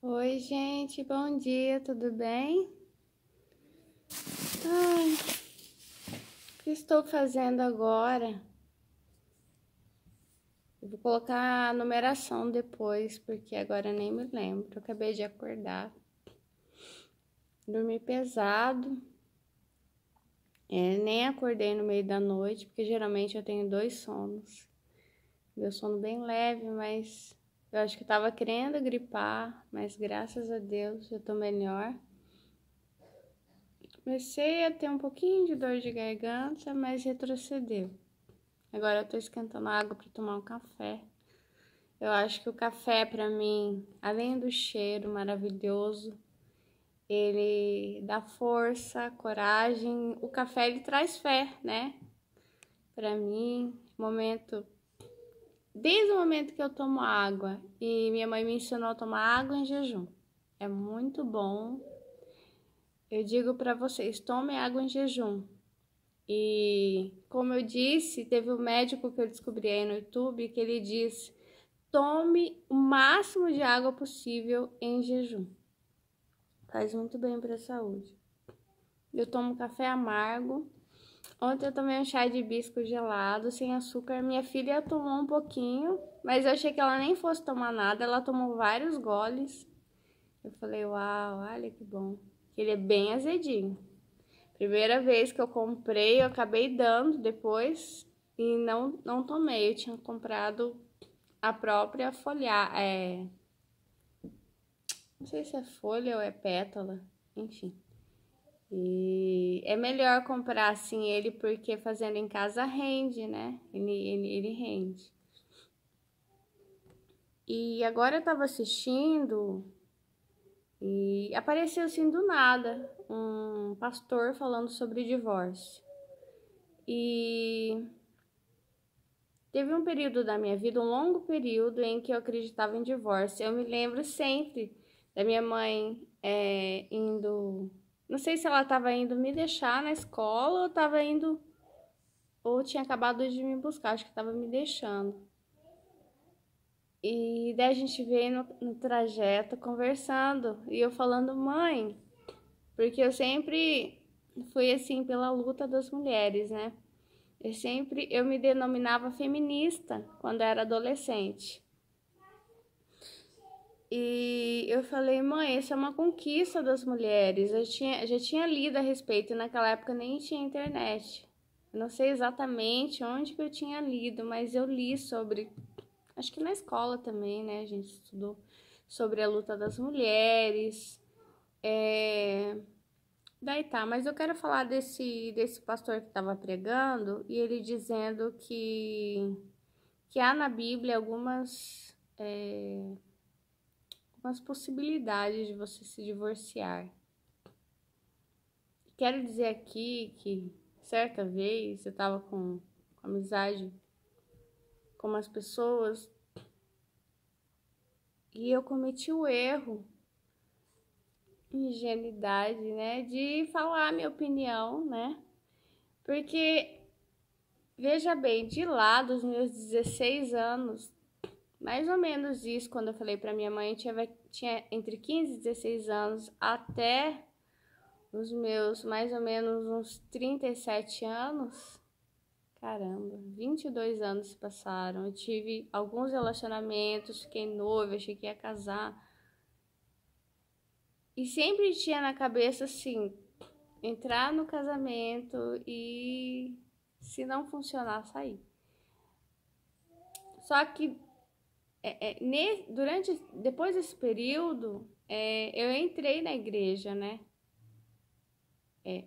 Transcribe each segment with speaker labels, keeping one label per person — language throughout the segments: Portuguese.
Speaker 1: Oi, gente, bom dia, tudo bem? Ai, o que estou fazendo agora? Eu vou colocar a numeração depois, porque agora eu nem me lembro. Eu acabei de acordar, dormi pesado, nem acordei no meio da noite, porque geralmente eu tenho dois sonos. Meu sono bem leve, mas eu acho que eu tava querendo gripar, mas graças a Deus eu tô melhor. Comecei a ter um pouquinho de dor de garganta, mas retrocedeu. Agora eu tô esquentando água para tomar um café. Eu acho que o café para mim, além do cheiro maravilhoso, ele dá força, coragem. O café ele traz fé, né? Para mim, desde o momento que eu tomo água e minha mãe me ensinou a tomar água em jejum. É muito bom. Eu digo para vocês, tomem água em jejum. E como eu disse, teve um médico que eu descobri aí no YouTube que ele disse: tome o máximo de água possível em jejum. Faz muito bem para a saúde. Eu tomo café amargo. Ontem eu tomei um chá de hibisco gelado, sem açúcar. Minha filha tomou um pouquinho, mas eu achei que ela nem fosse tomar nada. Ela tomou vários goles. Eu falei, uau, olha que bom. Ele é bem azedinho. Primeira vez que eu comprei, eu acabei dando depois e não tomei. Eu tinha comprado a própria folha, não sei se é folha ou é pétala, enfim. E é melhor comprar assim ele porque fazendo em casa rende, né? Ele rende. E agora eu tava assistindo e apareceu assim do nada um pastor falando sobre divórcio. E teve um período da minha vida, um longo período, em que eu acreditava em divórcio. Eu me lembro sempre da minha mãe indo. Não sei se ela estava indo me deixar na escola ou estava indo. Ou tinha acabado de me buscar, acho que estava me deixando. E daí a gente veio no trajeto conversando. E eu falando, mãe, porque eu sempre fui assim pela luta das mulheres, né? Eu me denominava feminista quando era adolescente. E eu falei, mãe, isso é uma conquista das mulheres. Já tinha lido a respeito, e naquela época nem tinha internet. Eu não sei exatamente onde que eu tinha lido, mas eu li sobre, acho que na escola também, né? A gente estudou sobre a luta das mulheres. Daí tá, mas eu quero falar desse pastor que estava pregando e ele dizendo que há na Bíblia algumas possibilidades de você se divorciar. Quero dizer aqui que certa vez eu estava com amizade com umas pessoas e eu cometi o erro, ingenuidade, né, de falar a minha opinião, né? Porque, veja bem, de lá dos meus 16 anos, mais ou menos isso, quando eu falei para minha mãe, tinha entre 15 e 16 anos até os meus mais ou menos uns 37 anos. Caramba, 22 anos se passaram. Eu tive alguns relacionamentos, fiquei noiva, achei que ia casar. E sempre tinha na cabeça assim, entrar no casamento e se não funcionar, sair. Só que depois desse período, eu entrei na igreja, né?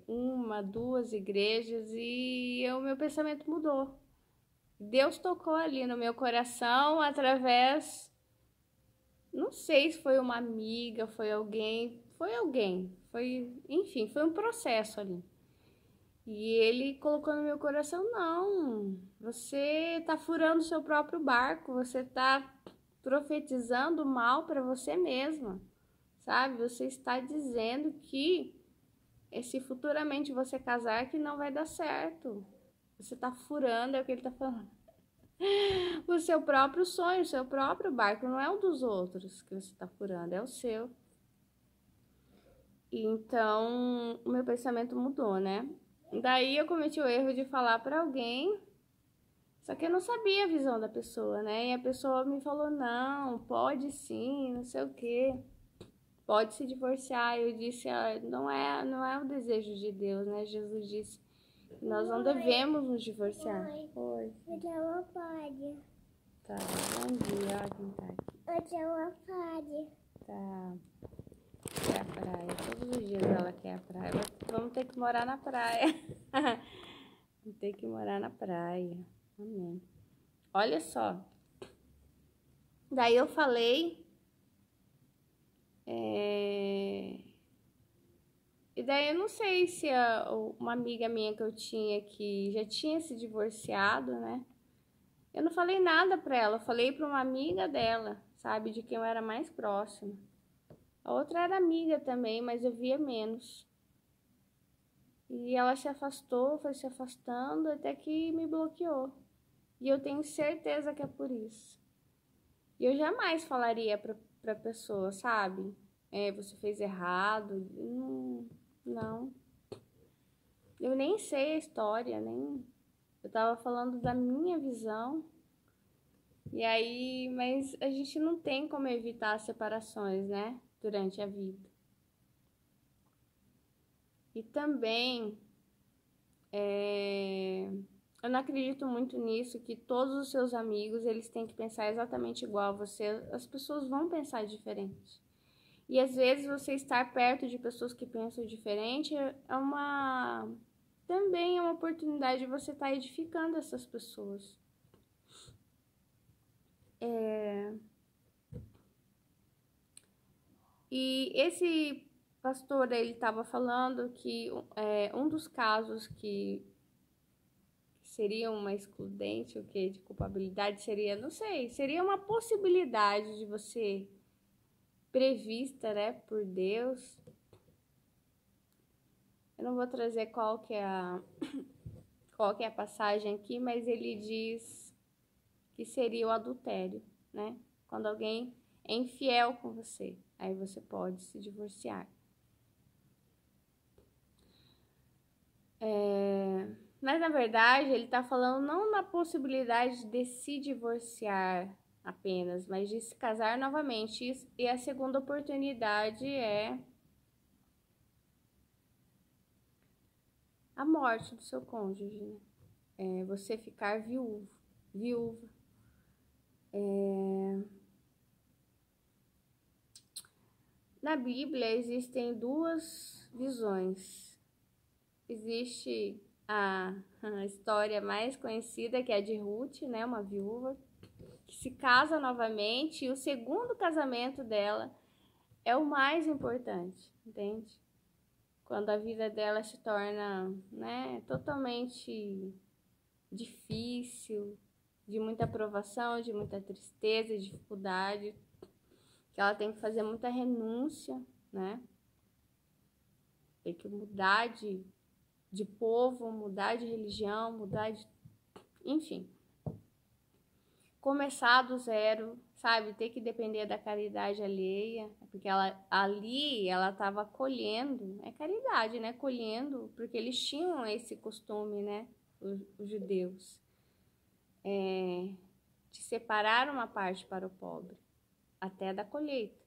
Speaker 1: Uma, duas igrejas e meu pensamento mudou. Deus tocou ali no meu coração através, não sei se foi uma amiga, enfim, foi um processo ali. E ele colocou no meu coração, não, você tá furando seu próprio barco, você tá profetizando mal para você mesma, sabe? Você está dizendo que se futuramente você casar que não vai dar certo. Você tá furando, é o que ele tá falando. o seu próprio sonho, o seu próprio barco, não é o dos outros que você está furando, é o seu. Então, o meu pensamento mudou, né? Daí eu cometi o erro de falar para alguém, só que eu não sabia a visão da pessoa, né? E a pessoa me falou, não, pode sim, não sei o quê, pode se divorciar. Eu disse, não é o desejo de Deus, né? Jesus disse que nós não devemos nos divorciar. Oi.
Speaker 2: Hoje é uma pode.
Speaker 1: Tá, bom dia, ó, quem tá aqui.
Speaker 2: Hoje é uma pode.
Speaker 1: Tá. Quer a praia. Todos os dias ela quer a praia. Vamos ter que morar na praia. Vamos ter que morar na praia. Amém. Olha só. Daí eu falei. E daí eu não sei se uma amiga minha que eu tinha que já tinha se divorciado, né? Eu não falei nada pra ela. Eu falei pra uma amiga dela, sabe? De quem eu era mais próxima. A outra era amiga também, mas eu via menos. E ela se afastou, foi se afastando até que me bloqueou. E eu tenho certeza que é por isso. E eu jamais falaria pra pessoa, sabe? Você fez errado. Não. Eu nem sei a história, nem. Eu tava falando da minha visão. E aí, mas a gente não tem como evitar as separações, né? Durante a vida. E também, eu não acredito muito nisso, que todos os seus amigos, eles têm que pensar exatamente igual a você. As pessoas vão pensar diferente. E às vezes você estar perto de pessoas que pensam diferente também é uma oportunidade de você estar edificando essas pessoas. E esse pastor, ele estava falando que um dos casos que seria uma excludente, o que de culpabilidade seria, não sei, seria uma possibilidade de você prevista, né, por Deus. Eu não vou trazer qual que é a passagem aqui, mas ele diz que seria o adultério, né? Quando alguém é infiel com você, aí você pode se divorciar. Mas na verdade ele está falando não na possibilidade de se divorciar apenas, mas de se casar novamente. E a segunda oportunidade é a morte do seu cônjuge, né? Você ficar viúva. Na Bíblia existem duas visões. Existe a história mais conhecida, que é a de Ruth, né, uma viúva, que se casa novamente, e o segundo casamento dela é o mais importante, entende? Quando a vida dela se torna, né, totalmente difícil, de muita provação, de muita tristeza, dificuldade, que ela tem que fazer muita renúncia, né? Tem que mudar de povo, mudar de religião, enfim. Começar do zero, sabe? Ter que depender da caridade alheia, porque ela estava colhendo, é caridade, né? Colhendo, porque eles tinham esse costume, né? Os judeus, de separar uma parte para o pobre, até da colheita.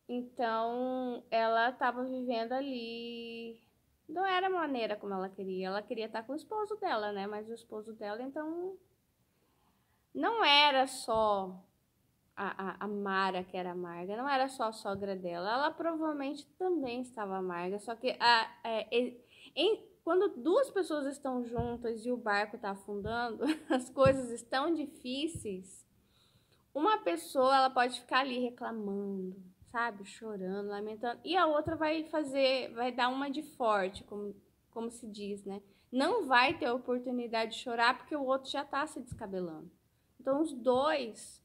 Speaker 1: Então, ela estava vivendo ali. Não era a maneira como ela queria estar com o esposo dela, né? Mas o esposo dela, então, não era só a Mara que era amarga, não era só a sogra dela, ela provavelmente também estava amarga, só que quando duas pessoas estão juntas e o barco está afundando, as coisas estão difíceis, uma pessoa ela pode ficar ali reclamando, sabe, chorando, lamentando, e a outra vai dar uma de forte, como se diz, né? Não vai ter oportunidade de chorar porque o outro já está se descabelando. Então os dois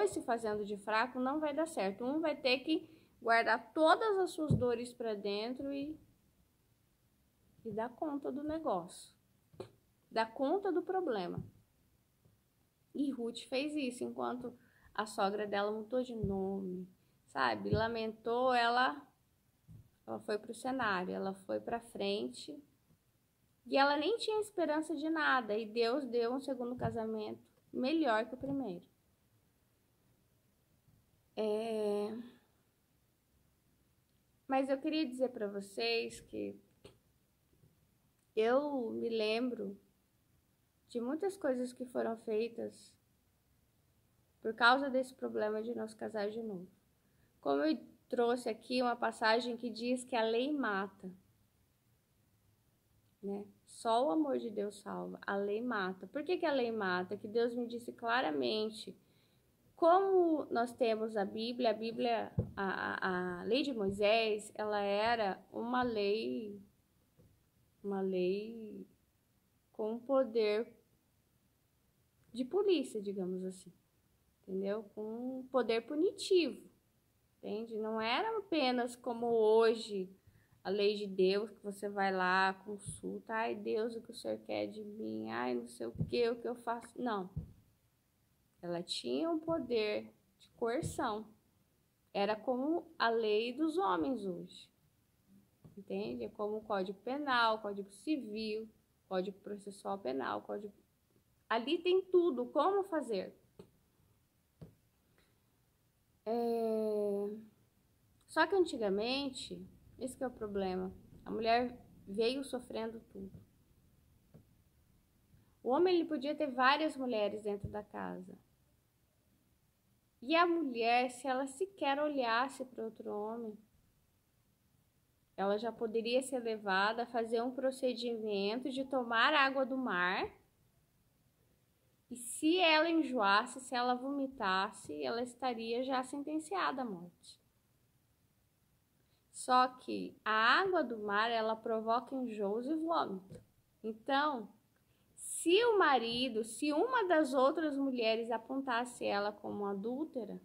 Speaker 1: se fazendo de fraco não vai dar certo. Um vai ter que guardar todas as suas dores para dentro e dar conta do negócio. dar conta do problema. E Ruth fez isso, enquanto a sogra dela mudou de nome, sabe? Lamentou, ela foi pro cenário, ela foi pra frente. E ela nem tinha esperança de nada. E Deus deu um segundo casamento melhor que o primeiro. Mas eu queria dizer para vocês que eu me lembro de muitas coisas que foram feitas por causa desse problema de nos casar de novo. Como eu trouxe aqui uma passagem que diz que a lei mata, né? Só o amor de Deus salva, a lei mata. Por que a lei mata? Que Deus me disse claramente, como nós temos a Bíblia, a lei de Moisés, ela era uma lei com poder de polícia, digamos assim, entendeu? Com poder punitivo, entende? Não era apenas como hoje, a lei de Deus, que você vai lá, consulta, ai Deus, o que o Senhor quer de mim, ai não sei o que eu faço. Não. Ela tinha um poder de coerção. Era como a lei dos homens hoje. Entende? É como o Código Penal, Código Civil, Código Processual Penal, Código... Ali tem tudo, como fazer. Só que antigamente, esse que é o problema, a mulher veio sofrendo tudo. O homem ele podia ter várias mulheres dentro da casa. E a mulher, se ela sequer olhasse para outro homem, ela já poderia ser levada a fazer um procedimento de tomar água do mar. E se ela enjoasse, se ela vomitasse, ela estaria já sentenciada à morte. Só que a água do mar, ela provoca enjoos e vômito. Então, se o marido, se uma das outras mulheres apontasse ela como adúltera,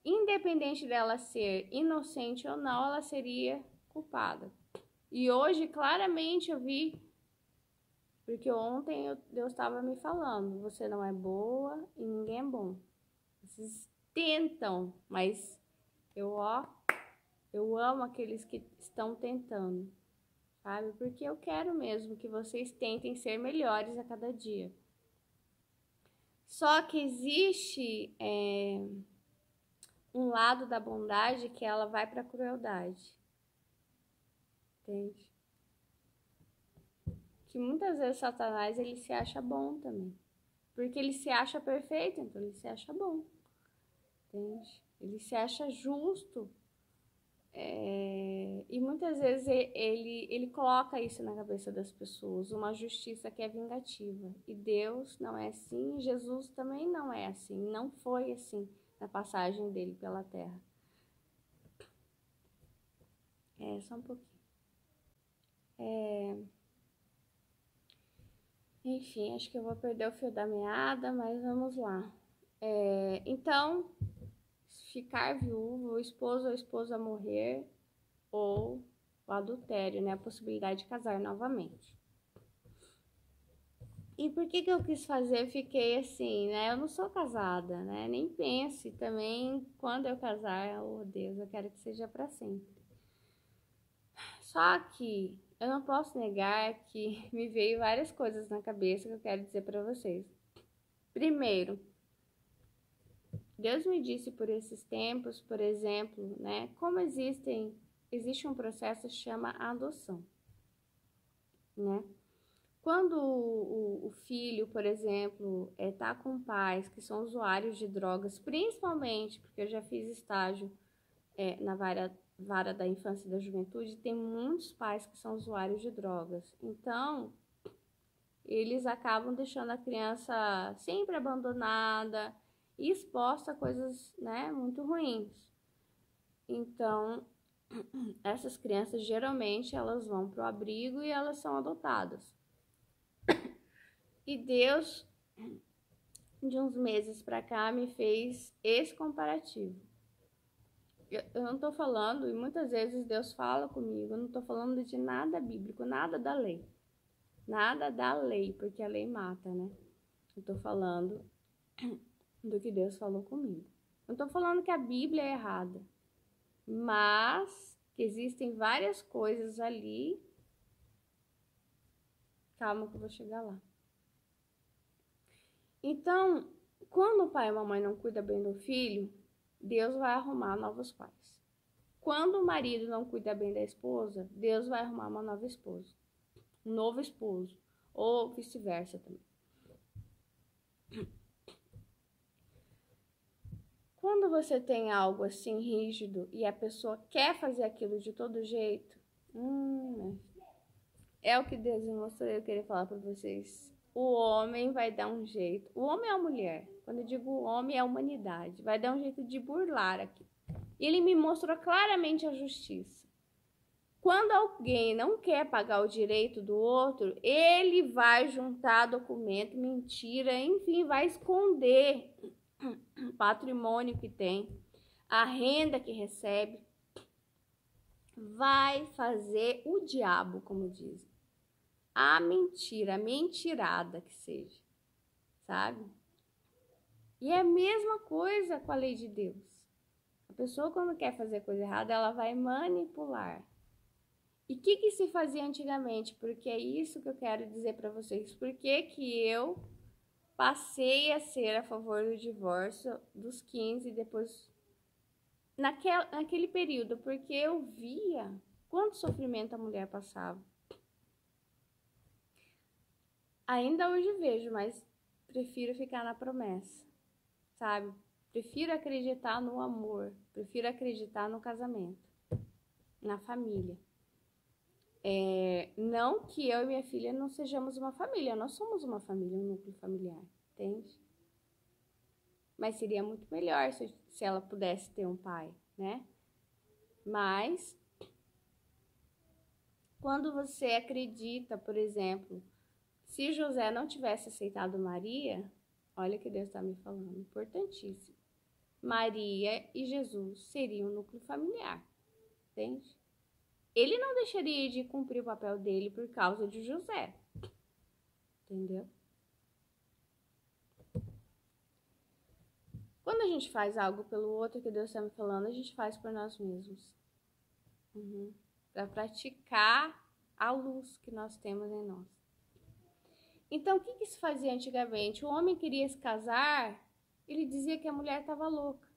Speaker 1: independente dela ser inocente ou não, ela seria culpada. E hoje, claramente, eu vi, porque ontem Deus estava me falando, você não é boa e ninguém é bom. Vocês tentam, mas eu amo aqueles que estão tentando, sabe? Porque eu quero mesmo que vocês tentem ser melhores a cada dia. Só que existe um lado da bondade que ela vai para a crueldade. Entende? Que muitas vezes Satanás ele se acha bom também. Porque ele se acha perfeito, então ele se acha bom. Entende? Ele se acha justo. E muitas vezes ele coloca isso na cabeça das pessoas, uma justiça que é vingativa. E Deus não é assim, Jesus também não é assim, não foi assim na passagem dele pela terra. Só um pouquinho. Enfim, acho que eu vou perder o fio da meada, mas vamos lá. Então, ficar viúvo, o esposo ou a esposa morrer, ou o adultério, né? A possibilidade de casar novamente. E por que eu quis fazer? Fiquei assim, né? Eu não sou casada, né? Nem pense também, quando eu casar, oh Deus, eu quero que seja para sempre. Só que eu não posso negar que me veio várias coisas na cabeça que eu quero dizer para vocês. Primeiro, Deus me disse por esses tempos, por exemplo, né? Como existe um processo que chama adoção, né? Quando o filho, por exemplo, tá com pais que são usuários de drogas, principalmente, porque eu já fiz estágio na vara da infância e da juventude, tem muitos pais que são usuários de drogas. Então, eles acabam deixando a criança sempre abandonada e exposta a coisas, né, muito ruins. Então, essas crianças, geralmente, elas vão para o abrigo e elas são adotadas. E Deus, de uns meses para cá, me fez esse comparativo. Eu não estou falando, e muitas vezes Deus fala comigo, eu não estou falando de nada bíblico, nada da lei. Nada da lei, porque a lei mata, né? Eu tô falando do que Deus falou comigo. Não tô falando que a Bíblia é errada, mas que existem várias coisas ali. Calma que eu vou chegar lá. Então, quando o pai e a mamãe não cuidam bem do filho, Deus vai arrumar novos pais. Quando o marido não cuida bem da esposa, Deus vai arrumar uma nova esposa, um novo esposo, ou vice-versa também. Quando você tem algo assim rígido e a pessoa quer fazer aquilo de todo jeito, é o que Deus me mostrou e eu queria falar para vocês. O homem vai dar um jeito. O homem é a mulher. Quando eu digo o homem, é a humanidade. Vai dar um jeito de burlar aqui. E ele me mostrou claramente a justiça. Quando alguém não quer pagar o direito do outro, ele vai juntar documento, mentira, enfim, vai esconder o patrimônio que tem, a renda que recebe, vai fazer o diabo, como dizem. A mentira, a mentirada que seja, sabe? E é a mesma coisa com a lei de Deus. A pessoa, quando quer fazer coisa errada, ela vai manipular. E o que se fazia antigamente? Porque é isso que eu quero dizer para vocês. Por que eu passei a ser a favor do divórcio dos 15 e depois... Naquele período, porque eu via quanto sofrimento a mulher passava. Ainda hoje vejo, mas prefiro ficar na promessa, sabe? Prefiro acreditar no amor, prefiro acreditar no casamento, na família. Não que eu e minha filha não sejamos uma família, nós somos uma família, um núcleo familiar, entende? Mas seria muito melhor se ela pudesse ter um pai, né? Mas, quando você acredita, por exemplo, se José não tivesse aceitado Maria, olha que Deus está me falando, importantíssimo. Maria e Jesus seriam um núcleo familiar, entende? Ele não deixaria de cumprir o papel dele por causa de José, entendeu? Quando a gente faz algo pelo outro que Deus está me falando, a gente faz por nós mesmos. Para praticar a luz que nós temos em nós. Então, o que se fazia antigamente? O homem queria se casar, ele dizia que a mulher estava louca.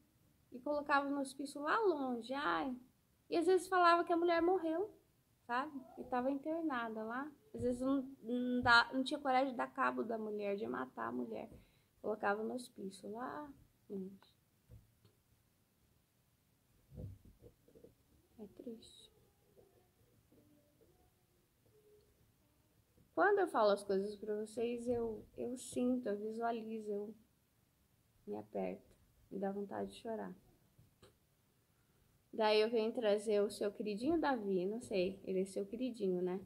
Speaker 1: E colocava no hospício lá longe. E às vezes falava que a mulher morreu, sabe? E estava internada lá. Às vezes não tinha coragem de dar cabo da mulher, de matar a mulher. Colocava no hospício lá longe. É triste. Quando eu falo as coisas para vocês, eu sinto, eu visualizo, eu me aperto, me dá vontade de chorar. Daí eu venho trazer o seu queridinho Davi, não sei, ele é seu queridinho, né?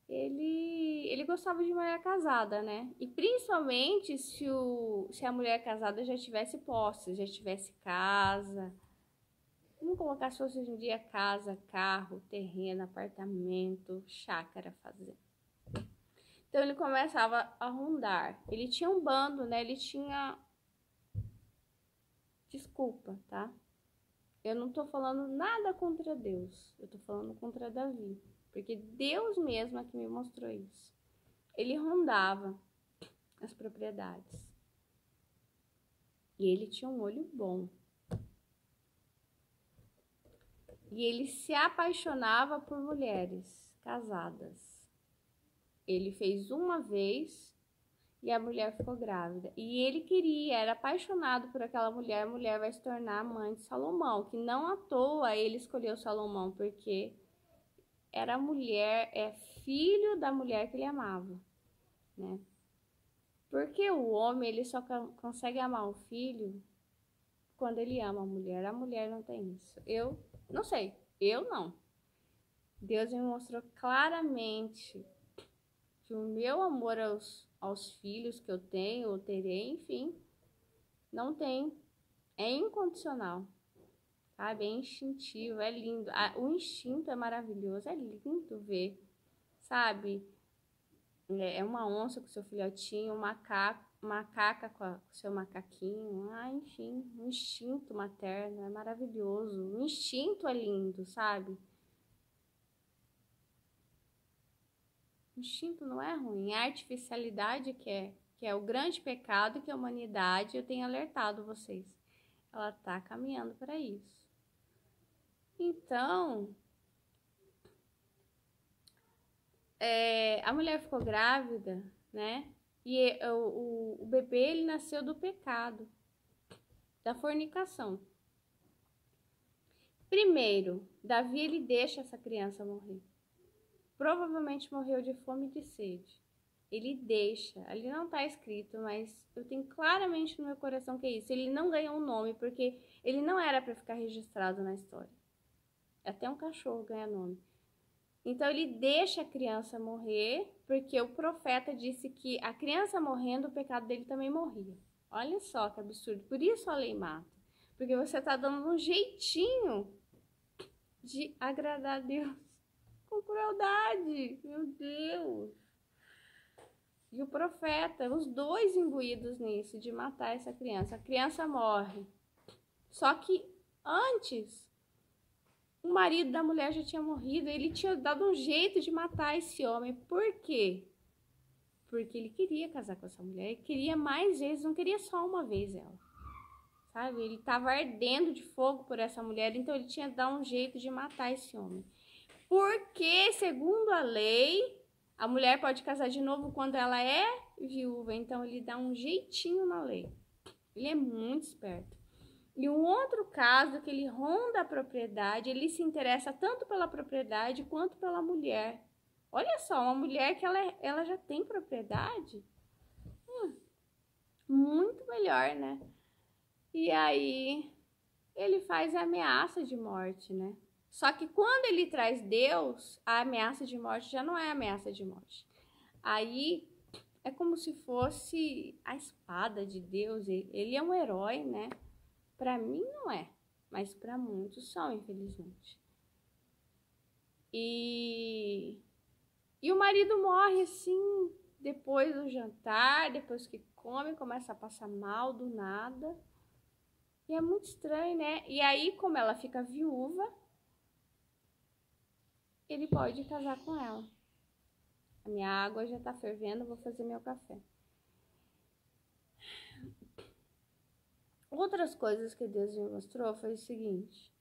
Speaker 1: Ele gostava de mulher casada, né? E principalmente se a mulher casada já tivesse posse, já tivesse casa. Vamos colocar se fosse hoje em dia casa, carro, terreno, apartamento, chácara, fazenda. Então ele começava a rondar. Ele tinha um bando, né? Ele tinha... Desculpa, tá? Eu não tô falando nada contra Deus. Eu tô falando contra Davi. Porque Deus mesmo é que me mostrou isso. Ele rondava as propriedades. E ele tinha um olho bom. E ele se apaixonava por mulheres casadas. Ele fez uma vez e a mulher ficou grávida. E ele queria, era apaixonado por aquela mulher. A mulher vai se tornar mãe de Salomão. Que não à toa ele escolheu Salomão, porque era mulher, filho da mulher que ele amava, né? Porque o homem, ele só consegue amar o filho quando ele ama a mulher. A mulher não tem isso. Eu não sei, eu não. Deus me mostrou claramente que o meu amor aos filhos que eu tenho, ou terei, enfim, não tem. É incondicional, sabe? É instintivo, é lindo. O instinto é maravilhoso, é lindo ver, sabe? É uma onça com seu filhotinho, um macaco, macaca com o seu macaquinho. Enfim, um instinto materno é maravilhoso. O instinto é lindo, sabe? O instinto não é ruim. A artificialidade que é o grande pecado que a humanidade, eu tenho alertado vocês, ela tá caminhando para isso. Então, a mulher ficou grávida, né? E o bebê, ele nasceu do pecado, da fornicação. Primeiro, Davi, ele deixa essa criança morrer. Provavelmente morreu de fome e de sede. Ele deixa, ali não está escrito, mas eu tenho claramente no meu coração que é isso. Ele não ganhou um nome, porque ele não era para ficar registrado na história. Até um cachorro ganha nome. Então ele deixa a criança morrer, porque o profeta disse que a criança morrendo, o pecado dele também morria. Olha só que absurdo. Por isso a lei mata. Porque você está dando um jeitinho de agradar a Deus com crueldade. Meu Deus. E o profeta, os dois imbuídos nisso, de matar essa criança. A criança morre. Só que antes, o marido da mulher já tinha morrido. Ele tinha dado um jeito de matar esse homem. Por quê? Porque ele queria casar com essa mulher. Ele queria mais vezes, não queria só uma vez ela. Sabe? Ele estava ardendo de fogo por essa mulher. Então ele tinha dado um jeito de matar esse homem. Porque, segundo a lei, a mulher pode casar de novo quando ela é viúva. Então ele dá um jeitinho na lei. Ele é muito esperto. E um outro caso que ele ronda a propriedade, ele se interessa tanto pela propriedade quanto pela mulher. Olha só, uma mulher que ela já tem propriedade. Muito melhor, né? E aí ele faz a ameaça de morte, né? Só que quando ele traz Deus, a ameaça de morte já não é ameaça de morte. Aí é como se fosse a espada de Deus. Ele é um herói, né? Para mim não é, mas para muitos são, infelizmente. E o marido morre assim, depois do jantar, depois que come, começa a passar mal do nada. E é muito estranho, né? E aí, como ela fica viúva, ele pode casar com ela. A minha água já tá fervendo, vou fazer meu café. Outras coisas que Deus me mostrou foi o seguinte.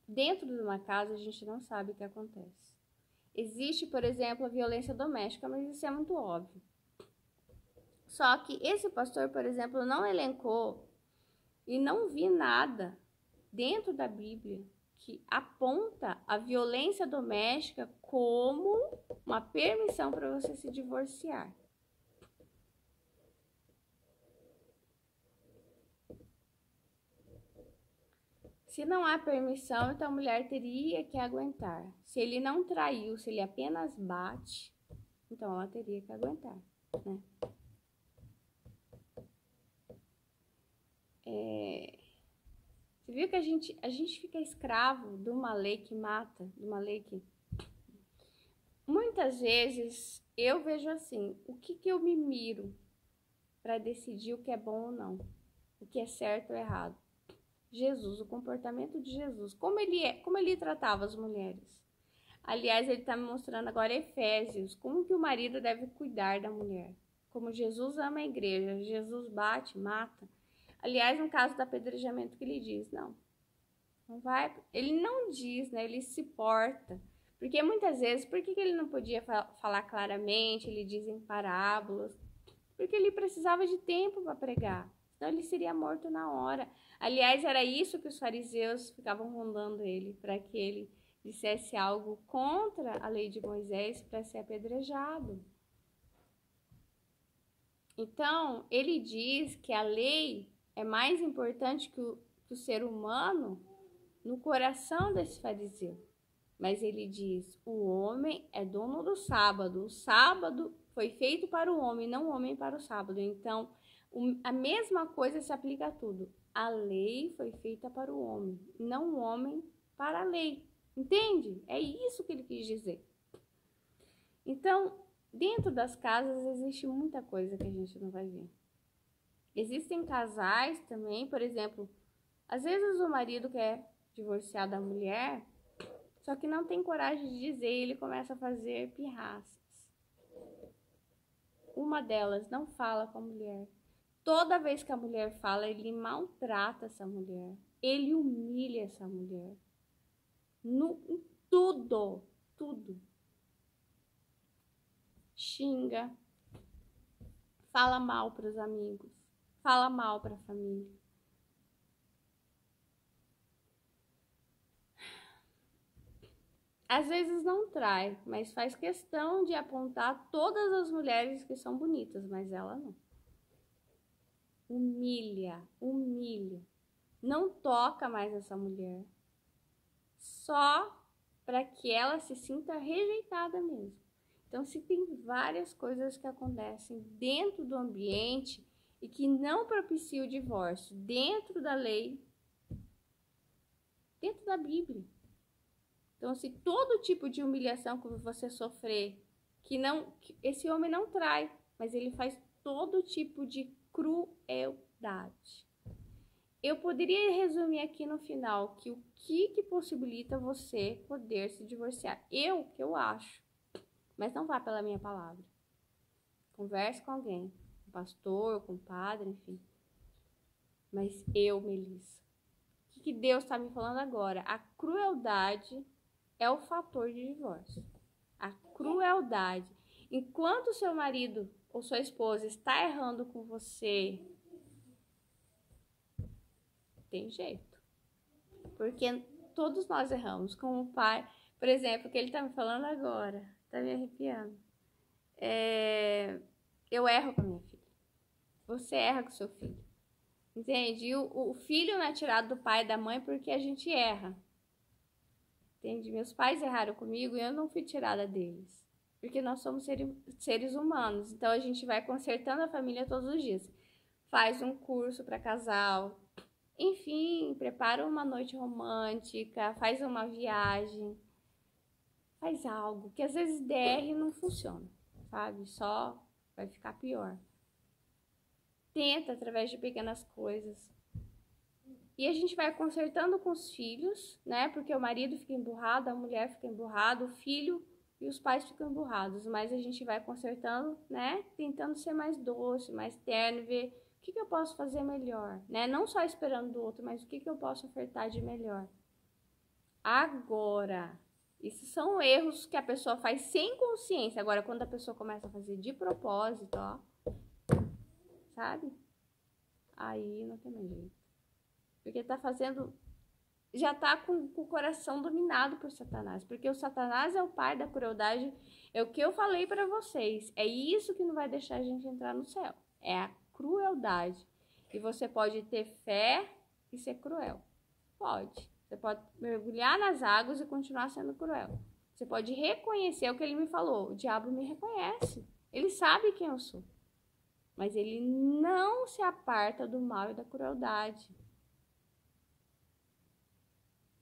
Speaker 1: Dentro de uma casa, a gente não sabe o que acontece. Existe, por exemplo, a violência doméstica, mas isso é muito óbvio. Só que esse pastor, por exemplo, não elencou e não vi nada dentro da Bíblia que aponta a violência doméstica como uma permissão para você se divorciar. Se não há permissão, então a mulher teria que aguentar. Se ele não traiu, se ele apenas bate, então ela teria que aguentar, né? Você viu que a gente fica escravo de uma lei que mata, de uma lei que... Muitas vezes eu vejo assim, o que eu me miro para decidir o que é bom ou não, o que é certo ou errado? Jesus, o comportamento de Jesus, como ele tratava as mulheres. Aliás, ele está me mostrando agora Efésios, como que o marido deve cuidar da mulher. Como Jesus ama a igreja, Jesus bate, mata. Aliás, no caso do apedrejamento que ele diz, não vai, ele não diz, né? Ele se porta. Porque muitas vezes, por que ele não podia falar claramente, ele diz em parábolas? Porque ele precisava de tempo para pregar, senão ele seria morto na hora. Aliás, era isso que os fariseus ficavam rondando ele, para que ele dissesse algo contra a lei de Moisés para ser apedrejado. Então, ele diz que a lei é mais importante que o ser humano no coração desse fariseu. Mas ele diz, o homem é dono do sábado. O sábado foi feito para o homem, não o homem para o sábado. Então, a mesma coisa se aplica a tudo. A lei foi feita para o homem, não o homem para a lei. Entende? É isso que ele quis dizer. Então, dentro das casas existe muita coisa que a gente não vai ver. Existem casais também, por exemplo, às vezes o marido quer divorciar da mulher, só que não tem coragem de dizer e ele começa a fazer pirraças. Uma delas não fala com a mulher. Toda vez que a mulher fala, ele maltrata essa mulher. Ele humilha essa mulher. Em tudo, tudo. Xinga. Fala mal para os amigos. Fala mal para a família. Às vezes não trai, mas faz questão de apontar todas as mulheres que são bonitas, mas ela não. Humilha, humilha. Não toca mais essa mulher. Só para que ela se sinta rejeitada mesmo. Então, se tem várias coisas que acontecem dentro do ambiente e que não propiciam o divórcio, dentro da lei, dentro da Bíblia. Então, se todo tipo de humilhação que você sofrer, que esse homem não trai, mas ele faz todo tipo de crueldade. Eu poderia resumir aqui no final que o que possibilita você poder se divorciar. Que eu acho, mas não vá pela minha palavra. Converse com alguém, com um pastor, com um padre, enfim. Mas Melissa, o que Deus está me falando agora? A crueldade é o fator de divórcio. A crueldade. Enquanto seu marido ou sua esposa está errando com você, tem jeito. Porque todos nós erramos. Como o pai, por exemplo, que ele está me falando agora, está me arrepiando. Eu erro com a minha filha. Você erra com seu filho. Entende? E o filho não é tirado do pai e da mãe porque a gente erra. Entende? Meus pais erraram comigo e eu não fui tirada deles. Porque nós somos seres humanos. Então a gente vai consertando a família todos os dias. Faz um curso para casal. Enfim, prepara uma noite romântica. Faz uma viagem. Faz algo que às vezes der e não funciona. Sabe? Só vai ficar pior. Tenta através de pequenas coisas. E a gente vai consertando com os filhos, né? Porque o marido fica emburrado, a mulher fica emburrada, o filho e os pais ficam emburrados. Mas a gente vai consertando, né? Tentando ser mais doce, mais terno, ver o que eu posso fazer melhor, né? Não só esperando do outro, mas o que eu posso ofertar de melhor. Agora, esses são erros que a pessoa faz sem consciência. Agora, quando a pessoa começa a fazer de propósito, ó, sabe? Aí não tem mais jeito. Porque tá fazendo, já tá com o coração dominado por Satanás. Porque o Satanás é o pai da crueldade. É o que eu falei para vocês. É isso que não vai deixar a gente entrar no céu. É a crueldade. E você pode ter fé e ser cruel. Pode. Você pode mergulhar nas águas e continuar sendo cruel. Você pode reconhecer o que ele me falou. O diabo me reconhece. Ele sabe quem eu sou. Mas ele não se aparta do mal e da crueldade.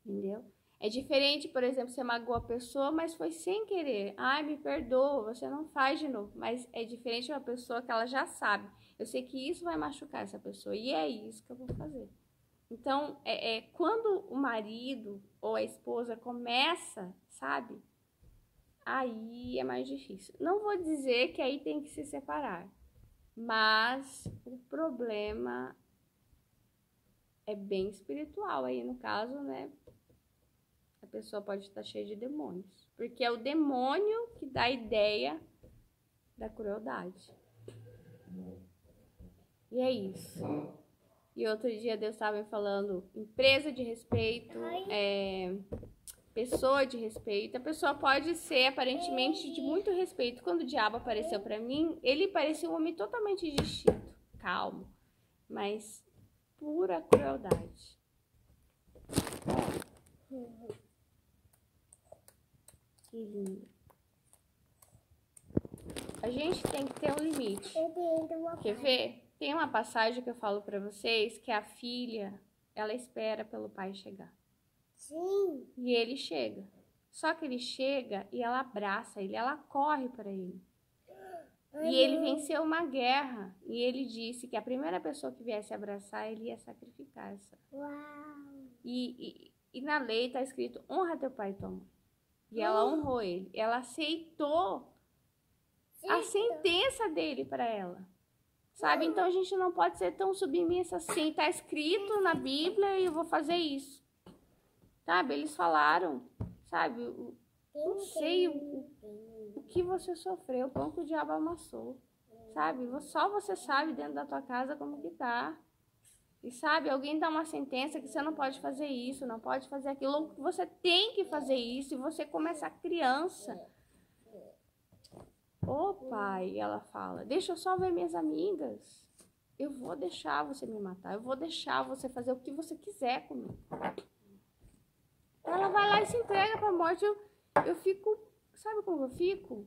Speaker 1: Entendeu? É diferente, por exemplo, você magoou a pessoa, mas foi sem querer. Ai, me perdoa, você não faz de novo. Mas é diferente de uma pessoa que ela já sabe. Eu sei que isso vai machucar essa pessoa e é isso que eu vou fazer. Então, quando o marido ou a esposa começa, sabe? Aí é mais difícil. Não vou dizer que aí tem que se separar. Mas o problema é bem espiritual aí, no caso, né? A pessoa pode estar cheia de demônios. Porque é o demônio que dá a ideia da crueldade. E é isso. E outro dia Deus estava me falando empresa de respeito, pessoa de respeito. A pessoa pode ser aparentemente de muito respeito. Quando o diabo apareceu para mim, ele parecia um homem totalmente distinto, calmo, mas pura crueldade. Que lindo. A gente tem que ter um limite. Quer ver? Tem uma passagem que eu falo para vocês que a filha, ela espera pelo pai chegar.
Speaker 2: Sim.
Speaker 1: E ele chega. Só que ele chega e ela abraça ele, ela corre para ele. E ele venceu uma guerra. E ele disse que a primeira pessoa que viesse abraçar, ele ia sacrificar. E na lei está escrito, honra teu pai e tua mãe. E ela honrou ele. Ela aceitou a sentença dele para ela. Sabe? Então a gente não pode ser tão submissa assim. Está escrito na Bíblia e eu vou fazer isso. Sabe? Eles falaram, sabe? Não sei o que você sofreu, o pão que o diabo amassou. Sabe? Só você sabe dentro da tua casa como que tá. E sabe, alguém dá uma sentença que você não pode fazer isso, não pode fazer aquilo, você tem que fazer isso, e você começa criança. Ô pai, ela fala, deixa eu só ver minhas amigas. Eu vou deixar você me matar, eu vou deixar você fazer o que você quiser comigo. Ela vai lá e se entrega pra morte. Eu fico, sabe como eu fico?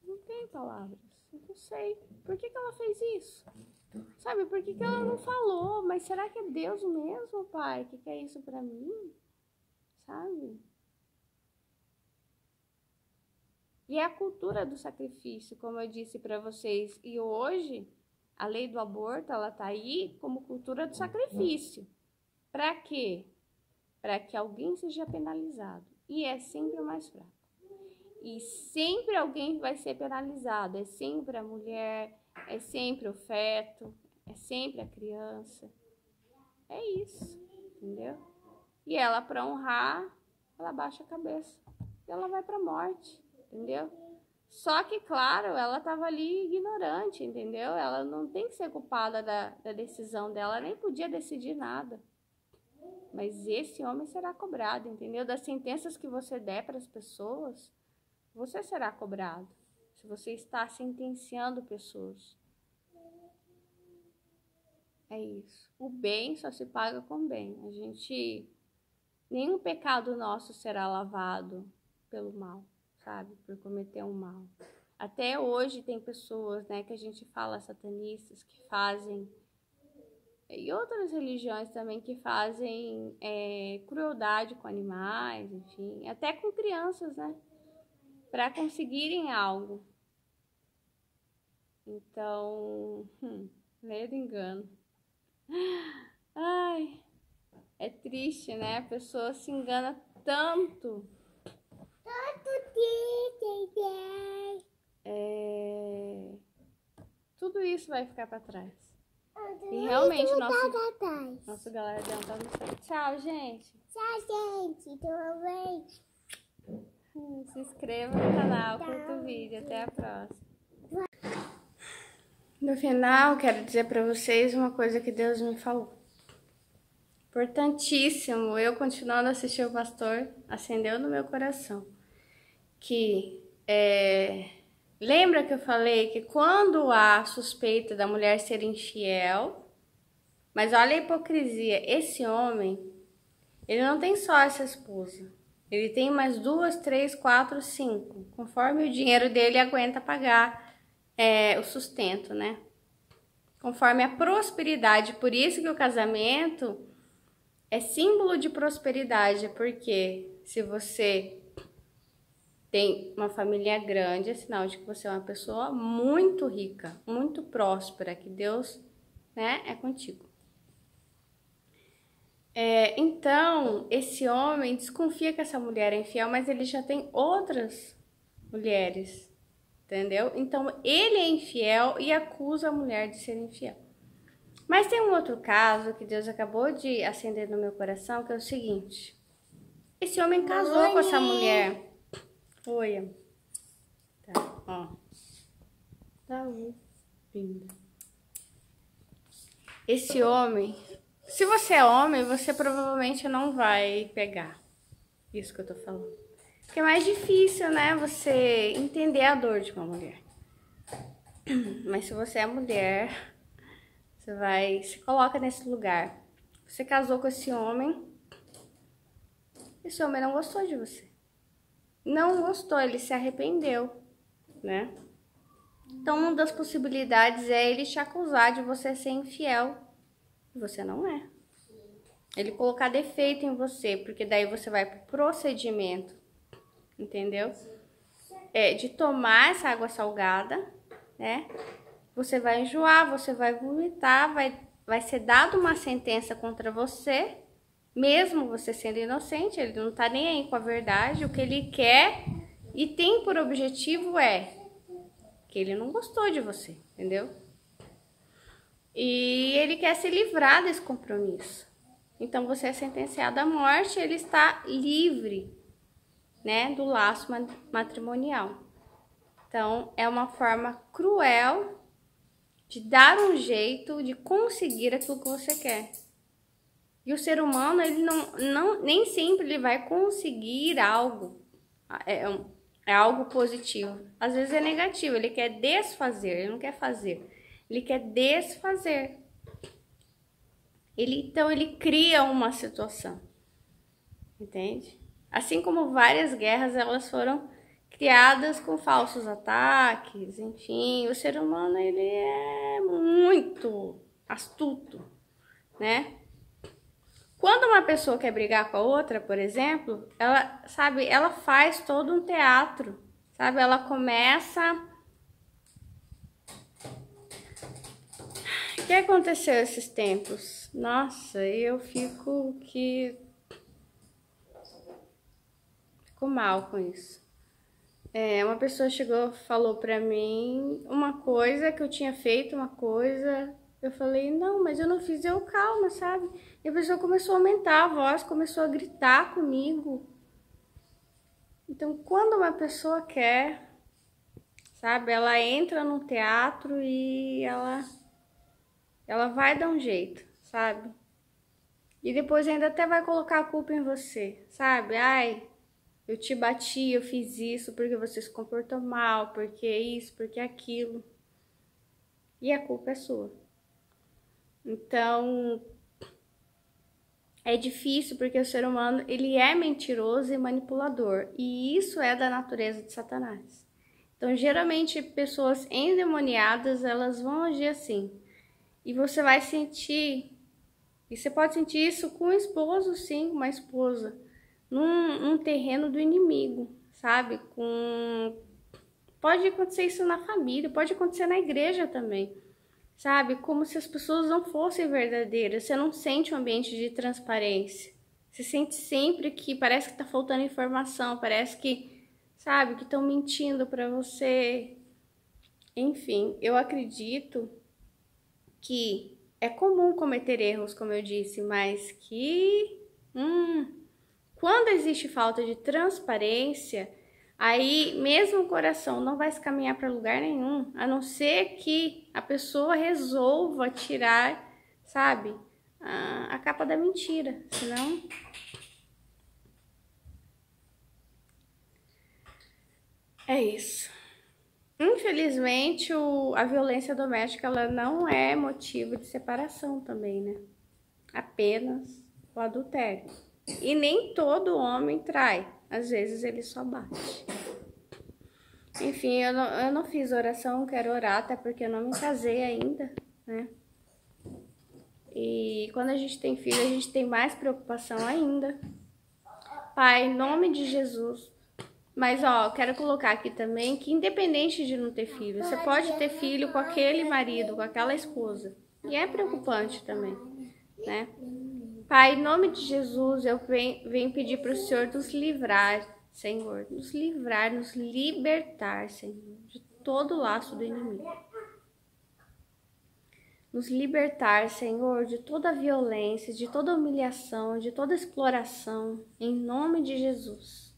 Speaker 1: Não tem palavras. Não sei. Por que ela fez isso? Sabe, por que ela não falou? Mas será que é Deus mesmo, pai, que quer isso pra mim? Sabe? E é a cultura do sacrifício, como eu disse pra vocês. E hoje, a lei do aborto, ela tá aí como cultura do sacrifício. Pra quê? Pra que alguém seja penalizado. E é sempre o mais fraco. E sempre alguém vai ser penalizado. É sempre a mulher, é sempre o feto, é sempre a criança. É isso, entendeu? E ela, para honrar, ela baixa a cabeça. E ela vai para a morte, entendeu? Só que, claro, ela estava ali ignorante, entendeu? Ela não tem que ser culpada da decisão dela, nem podia decidir nada. Mas esse homem será cobrado, entendeu? Das sentenças que você der para as pessoas, você será cobrado, se você está sentenciando pessoas. É isso. O bem só se paga com bem. Nenhum pecado nosso será lavado pelo mal, sabe? Por cometer um mal. Até hoje tem pessoas, né, que a gente fala satanistas, que fazem, e outras religiões também, que fazem crueldade com animais, enfim, até com crianças, né? Para conseguirem algo. Então, medo engano. Ai, é triste, né? A pessoa se engana tanto. Tudo isso vai ficar para trás. E realmente nosso galardão tá no céu. Tchau, gente.
Speaker 2: Tchau, gente. Tudo bem?
Speaker 1: Se inscreva no canal, curta o vídeo. Até a próxima. No final, quero dizer para vocês uma coisa que Deus me falou. Importantíssimo, eu continuando a assistir o pastor, acendeu no meu coração. Que lembra que eu falei que quando há suspeita da mulher ser infiel, mas olha a hipocrisia, esse homem, ele não tem só essa esposa. Ele tem mais 2, 3, 4, 5, conforme o dinheiro dele aguenta pagar o sustento, né? Conforme a prosperidade. Por isso que o casamento é símbolo de prosperidade, porque se você tem uma família grande, é sinal de que você é uma pessoa muito rica, muito próspera, que Deus, né, é contigo. Então, esse homem desconfia que essa mulher é infiel, mas ele já tem outras mulheres, entendeu? Então, ele é infiel e acusa a mulher de ser infiel. Mas tem um outro caso que Deus acabou de acender no meu coração, que é o seguinte. Esse homem casou com essa mulher. Oi. Tá, ó. Tá ouvindo. Esse homem... Se você é homem, você provavelmente não vai pegar isso que eu tô falando. Porque é mais difícil, né, você entender a dor de uma mulher. Mas se você é mulher, você se coloca nesse lugar. Você casou com esse homem não gostou de você. Não gostou, ele se arrependeu, né? Então, uma das possibilidades é ele te acusar de você ser infiel. E você não é. Ele colocar defeito em você, porque daí você vai pro procedimento, entendeu? De tomar essa água salgada, né? Você vai enjoar, você vai vomitar, vai ser dada uma sentença contra você, mesmo você sendo inocente, ele não tá nem aí com a verdade, o que ele quer e tem por objetivo que ele não gostou de você, entendeu? E ele quer se livrar desse compromisso. Então você é sentenciado à morte, ele está livre, né, do laço matrimonial. Então é uma forma cruel de dar um jeito de conseguir aquilo que você quer. E o ser humano, ele nem sempre ele vai conseguir algo, é algo positivo. Às vezes é negativo, ele quer desfazer, ele não quer fazer, ele quer desfazer. Então ele cria uma situação, entende? Assim como várias guerras, elas foram criadas com falsos ataques, enfim, o ser humano, ele é muito astuto, né? Quando uma pessoa quer brigar com a outra, por exemplo, ela faz todo um teatro, sabe? Ela começa... O que aconteceu esses tempos? Nossa, eu fico mal com isso. Uma pessoa chegou, falou pra mim uma coisa, que eu tinha feito uma coisa, eu falei, não, mas eu não fiz, calma, sabe? E a pessoa começou a aumentar a voz, começou a gritar comigo. Então, quando uma pessoa quer, sabe, ela entra no teatro e ela vai dar um jeito, sabe? E depois ainda até vai colocar a culpa em você, sabe? Ai, eu te bati, eu fiz isso porque você se comportou mal, porque isso, porque aquilo. E a culpa é sua. Então, é difícil porque o ser humano, ele é mentiroso e manipulador. E isso é da natureza de Satanás. Então, geralmente, pessoas endemoniadas, elas vão agir assim. E você vai sentir... E você pode sentir isso com um esposo, sim, uma esposa. Num terreno do inimigo, sabe? Pode acontecer isso na família, pode acontecer na igreja também. Sabe? Como se as pessoas não fossem verdadeiras. Você não sente um ambiente de transparência. Você sente sempre que parece que tá faltando informação. Parece que, sabe, que estão mentindo pra você. Enfim, eu acredito que é comum cometer erros, como eu disse, mas que... quando existe falta de transparência... Aí, mesmo o coração não vai se caminhar para lugar nenhum, a não ser que a pessoa resolva tirar, sabe, a capa da mentira, senão... É isso. Infelizmente, a violência doméstica, ela não é motivo de separação também, né? Apenas o adultério. E nem todo homem trai. Às vezes ele só bate. Enfim, eu não fiz oração, quero orar, até porque eu não me casei ainda, né? E quando a gente tem filho, a gente tem mais preocupação ainda. Pai, em nome de Jesus. Mas, ó, quero colocar aqui também que independente de não ter filho, você pode ter filho com aquele marido, com aquela esposa. E é preocupante também, né? Pai, em nome de Jesus, eu venho pedir para o Senhor nos livrar, Senhor, nos livrar, nos libertar, Senhor, de todo o laço do inimigo. Nos libertar, Senhor, de toda violência, de toda humilhação, de toda exploração, em nome de Jesus.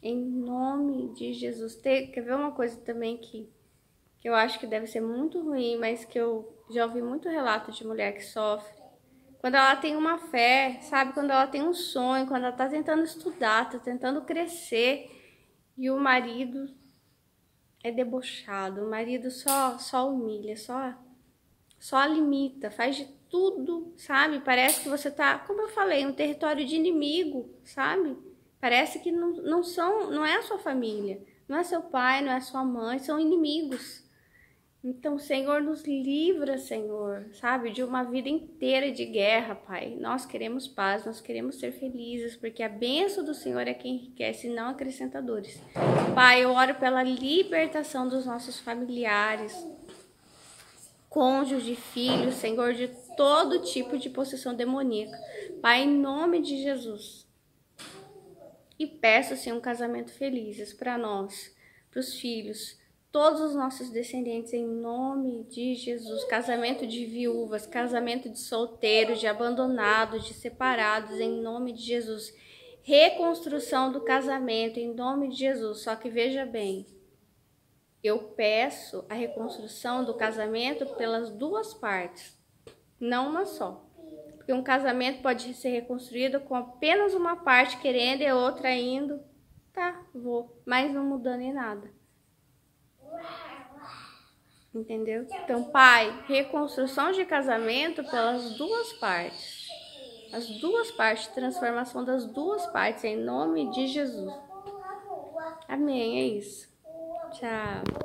Speaker 1: Em nome de Jesus. Quer ver uma coisa também que eu acho que deve ser muito ruim, mas que eu já ouvi muito relato de mulher que sofre? Quando ela tem uma fé, sabe? Quando ela tem um sonho, quando ela tá tentando estudar, tá tentando crescer, e o marido é debochado, o marido só humilha, só limita, faz de tudo, sabe? Parece que você tá, como eu falei, um território de inimigo, sabe? Parece que não é a sua família, não é seu pai, não é sua mãe, são inimigos. Então, Senhor, nos livra, Senhor, sabe, de uma vida inteira de guerra, Pai. Nós queremos paz, nós queremos ser felizes, porque a bênção do Senhor é quem enriquece e não acrescentadores. Pai, eu oro pela libertação dos nossos familiares, cônjuge, filhos, Senhor, de todo tipo de possessão demoníaca. Pai, em nome de Jesus. E peço, Senhor, um casamento felizes para nós, para os filhos, todos os nossos descendentes, em nome de Jesus. Casamento de viúvas, casamento de solteiros, de abandonados, de separados, em nome de Jesus. Reconstrução do casamento, em nome de Jesus. Só que veja bem, eu peço a reconstrução do casamento pelas duas partes, não uma só. Porque um casamento pode ser reconstruído com apenas uma parte querendo e a outra indo. Tá, vou, mas não mudando em nada. Entendeu? Então, Pai, reconstrução de casamento pelas duas partes. As duas partes, transformação das duas partes, em nome de Jesus. Amém, é isso. Tchau.